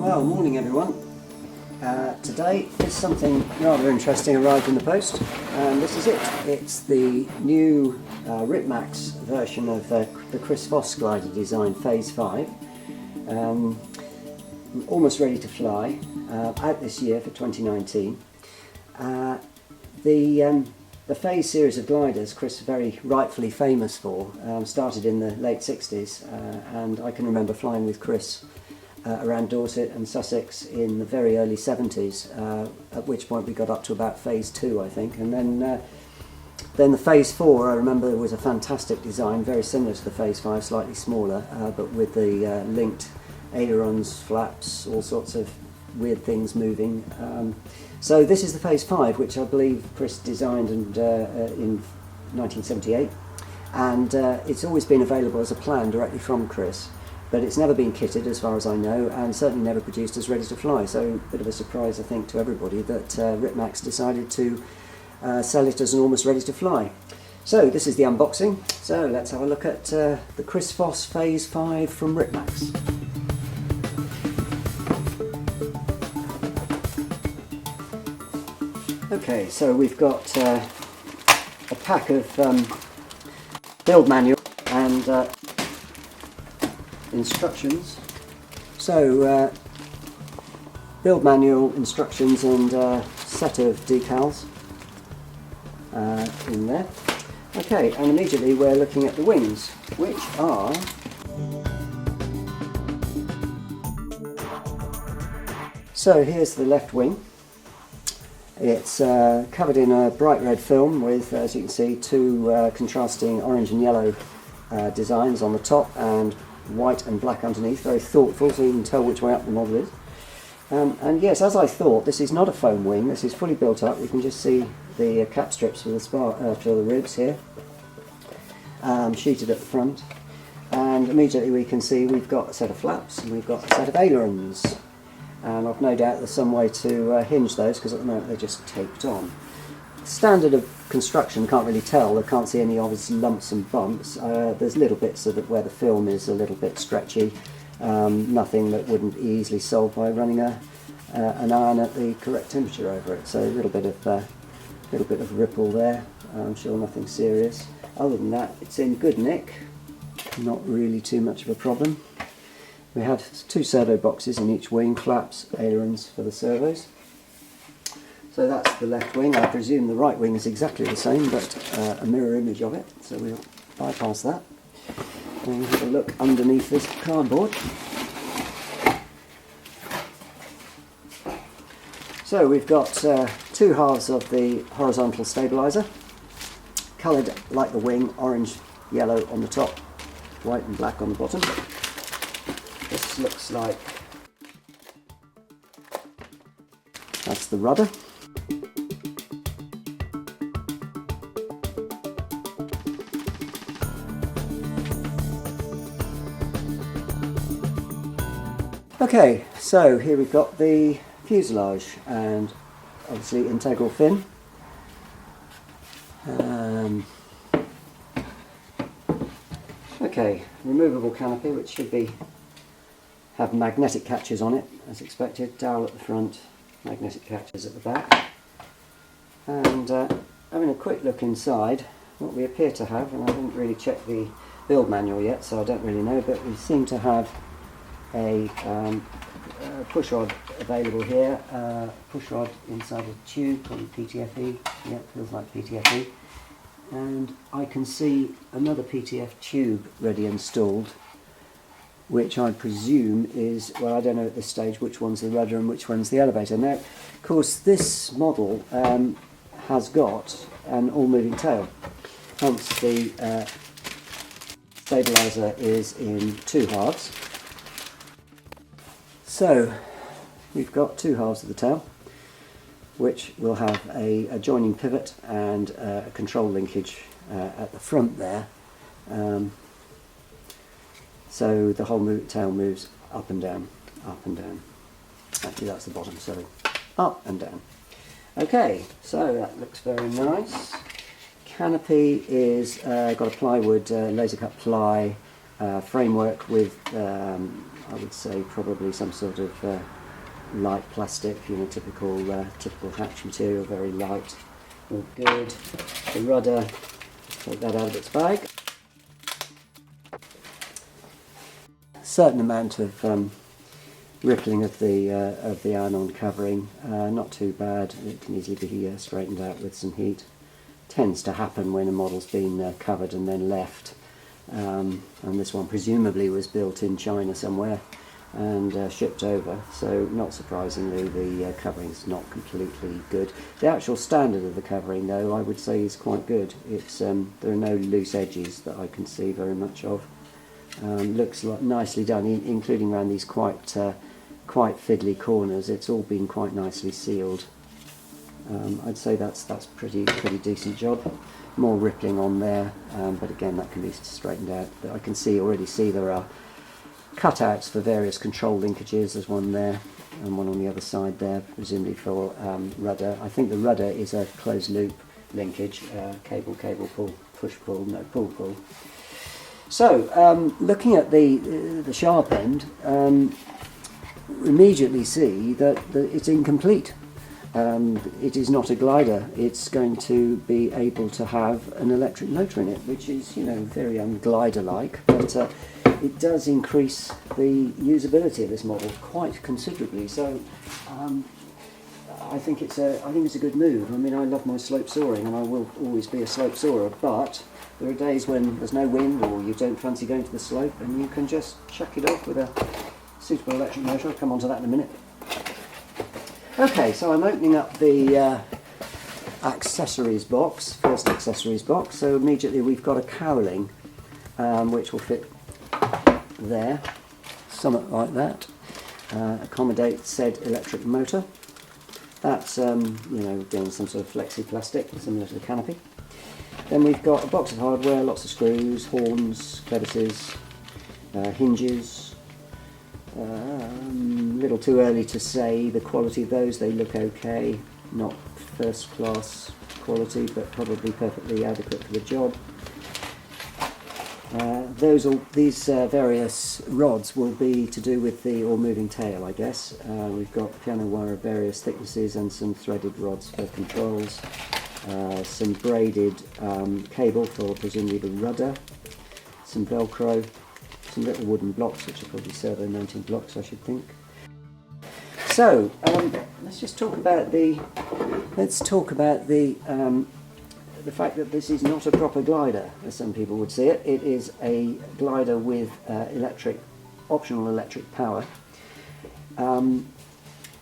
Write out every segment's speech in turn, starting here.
Well, morning everyone. Today is something rather interesting arrived in the post, and this is it. It's the new Ripmax version of the Chris Foss glider design Phase 5. Almost ready to fly, out this year for 2019. The Phase series of gliders, Chris is very rightfully famous for, started in the late 60s, and I can remember flying with Chris around Dorset and Sussex in the very early 70s, at which point we got up to about Phase 2, I think, and then the Phase 4, I remember, was a fantastic design, very similar to the Phase 5, slightly smaller, but with the linked ailerons, flaps, all sorts of weird things moving. So this is the Phase 5, which I believe Chris designed in 1978, and it's always been available as a plan directly from Chris, but it's never been kitted as far as I know, and certainly never produced as ready to fly, so a bit of a surprise I think to everybody that Ripmax decided to sell it as an almost ready to fly. So this is the unboxing, so let's have a look at the Chris Foss Phase 5 from Ripmax. Okay, so we've got a pack of build manual and instructions. So build manual, instructions, and set of decals in there. Okay, and immediately we're looking at the wings, which are so here's the left wing. It's covered in a bright red film with, as you can see, two contrasting orange and yellow designs on the top and white and black underneath. Very thoughtful, so you can tell which way up the model is. And yes, as I thought, this is not a foam wing. This is fully built up. You can just see the cap strips for the ribs here, sheeted at the front. And immediately we can see we've got a set of flaps and we've got a set of ailerons. And I've no doubt there's some way to hinge those, because at the moment they're just taped on. Standard of construction, can't really tell. I can't see any obvious lumps and bumps. There's little bits of it where the film is a little bit stretchy. Nothing that wouldn't easily solve by running an iron at the correct temperature over it. So a little bit of ripple there. I'm sure nothing serious. Other than that, it's in good nick. Not really too much of a problem. We have two servo boxes in each wing, flaps, ailerons for the servos. So that's the left wing. I presume the right wing is exactly the same, but a mirror image of it, so we'll bypass that. And we'll have a look underneath this cardboard. So we've got two halves of the horizontal stabiliser, coloured like the wing, orange, yellow on the top, white and black on the bottom. This looks like that's the rudder. Okay, so here we've got the fuselage and obviously integral fin. Okay, removable canopy, which should have magnetic catches on it, as expected. Dowel at the front, magnetic catches at the back. And having a quick look inside, what we appear to have, and I didn't really check the build manual yet, so I don't really know, but we seem to have a push rod available here. Push rod inside a tube, probably PTFE. Yeah, feels like PTFE. And I can see another PTF tube ready installed, which I presume is, well, I don't know at this stage which one's the rudder and which one's the elevator. Now, of course, this model has got an all-moving tail, hence the stabiliser is in two halves. So, we've got two halves of the tail, which will have a joining pivot and a control linkage at the front there. So the whole tail moves up and down, up and down. Actually that's the bottom, so up and down. Okay, so that looks very nice. Canopy is got a plywood laser cut ply framework with I would say probably some sort of light plastic, you know, typical hatch material, very light. All good. The rudder, take that out of its bag. Certain amount of rippling of the iron-on covering, not too bad. It can easily be straightened out with some heat. Tends to happen when a model's been covered and then left. And this one presumably was built in China somewhere and shipped over, so not surprisingly the covering's not completely good. The actual standard of the covering, though, I would say is quite good. It's there are no loose edges that I can see very much of. Looks nicely done, including around these quite fiddly corners. It's all been quite nicely sealed. I'd say that's pretty decent job. More rippling on there, but again that can be straightened out. But I can already see there are cutouts for various control linkages. There's one there and one on the other side there, presumably for rudder. I think the rudder is a closed loop linkage, cable pull, push pull, no pull pull. So looking at the sharp end, immediately see that it's incomplete. It is not a glider. It's going to be able to have an electric motor in it, which is, you know, very unglider-like, but it does increase the usability of this model quite considerably. So I think it's a good move. I mean, I love my slope soaring, and I will always be a slope soarer, but there are days when there's no wind or you don't fancy going to the slope, and you can just chuck it off with a suitable electric motor. I'll come on to that in a minute. Okay, so I'm opening up the accessories box, first accessories box. So immediately we've got a cowling, which will fit there, something like that. Accommodate said electric motor. That's you know, doing some sort of flexi plastic, similar to the Canopy. Then we've got a box of hardware, lots of screws, horns, crevices, hinges. Little too early to say the quality of those. They look okay, not first class quality, but probably perfectly adequate for the job. These various rods will be to do with the moving tail, I guess. We've got piano wire of various thicknesses and some threaded rods for controls. Some braided cable for presumably the rudder, some Velcro, some little wooden blocks, which are probably servo mounting blocks, I should think. So let's just talk about the fact that this is not a proper glider, as some people would see it. It is a glider with optional electric power.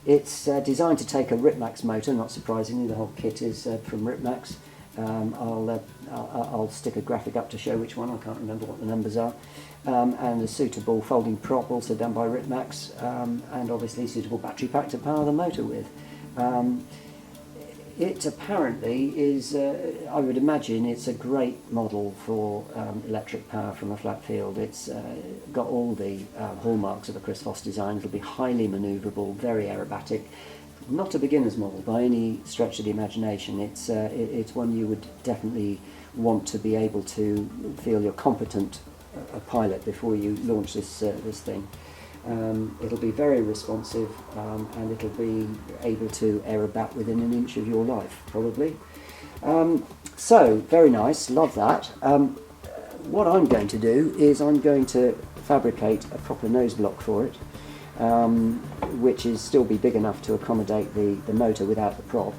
It's designed to take a Ripmax motor. Not surprisingly, the whole kit is from Ripmax. I'll stick a graphic up to show which one. I can't remember what the numbers are. And a suitable folding prop, also done by Ripmax, and obviously suitable battery pack to power the motor with. It apparently is, I would imagine, it's a great model for electric power from a flat field. It's got all the hallmarks of a Chris Foss design. It'll be highly manoeuvrable, very aerobatic. Not a beginner's model by any stretch of the imagination. It's one you would definitely want to be able to feel you're competent a pilot before you launch this thing. It'll be very responsive, and it'll be able to aerobat within an inch of your life, probably. So, very nice, love that. What I'm going to do is I'm going to fabricate a proper nose block for it, which is still be big enough to accommodate the motor without the prop,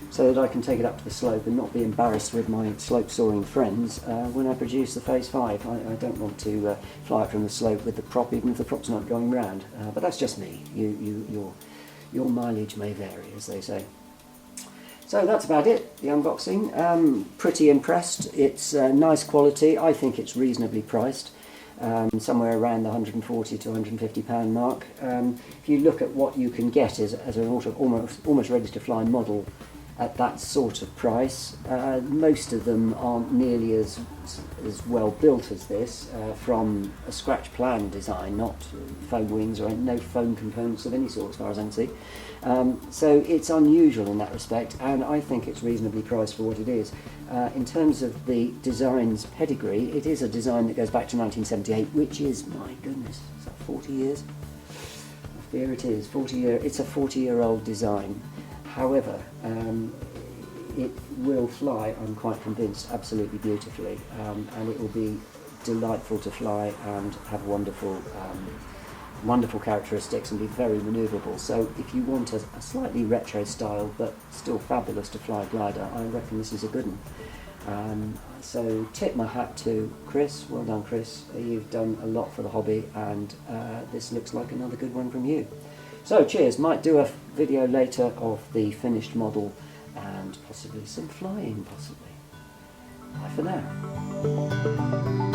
so that I can take it up to the slope and not be embarrassed with my slope soaring friends when I produce the Phase 5. I don't want to fly it from the slope with the prop, even if the prop's not going round. But that's just me. Your mileage may vary, as they say. So that's about it, the unboxing. Pretty impressed. It's nice quality. I think it's reasonably priced. Somewhere around the £140 to £150 mark. If you look at what you can get as an almost ready to fly model at that sort of price. Most of them aren't nearly as well built as this, from a scratch plan design, not foam wings or no foam components of any sort as far as I can see. So it's unusual in that respect, and I think it's reasonably priced for what it is. In terms of the design's pedigree, it is a design that goes back to 1978, which is, my goodness, is that 40 years? I fear it is. It's a 40-year-old design. However, it will fly, I'm quite convinced, absolutely beautifully, and it will be delightful to fly and have wonderful characteristics and be very manoeuvrable. So if you want a slightly retro style but still fabulous to fly a glider, I reckon this is a good one. So tip my hat to Chris. Well done, Chris. You've done a lot for the hobby, and this looks like another good one from you. So cheers. Might do a video later of the finished model and possibly some flying, possibly. Bye for now.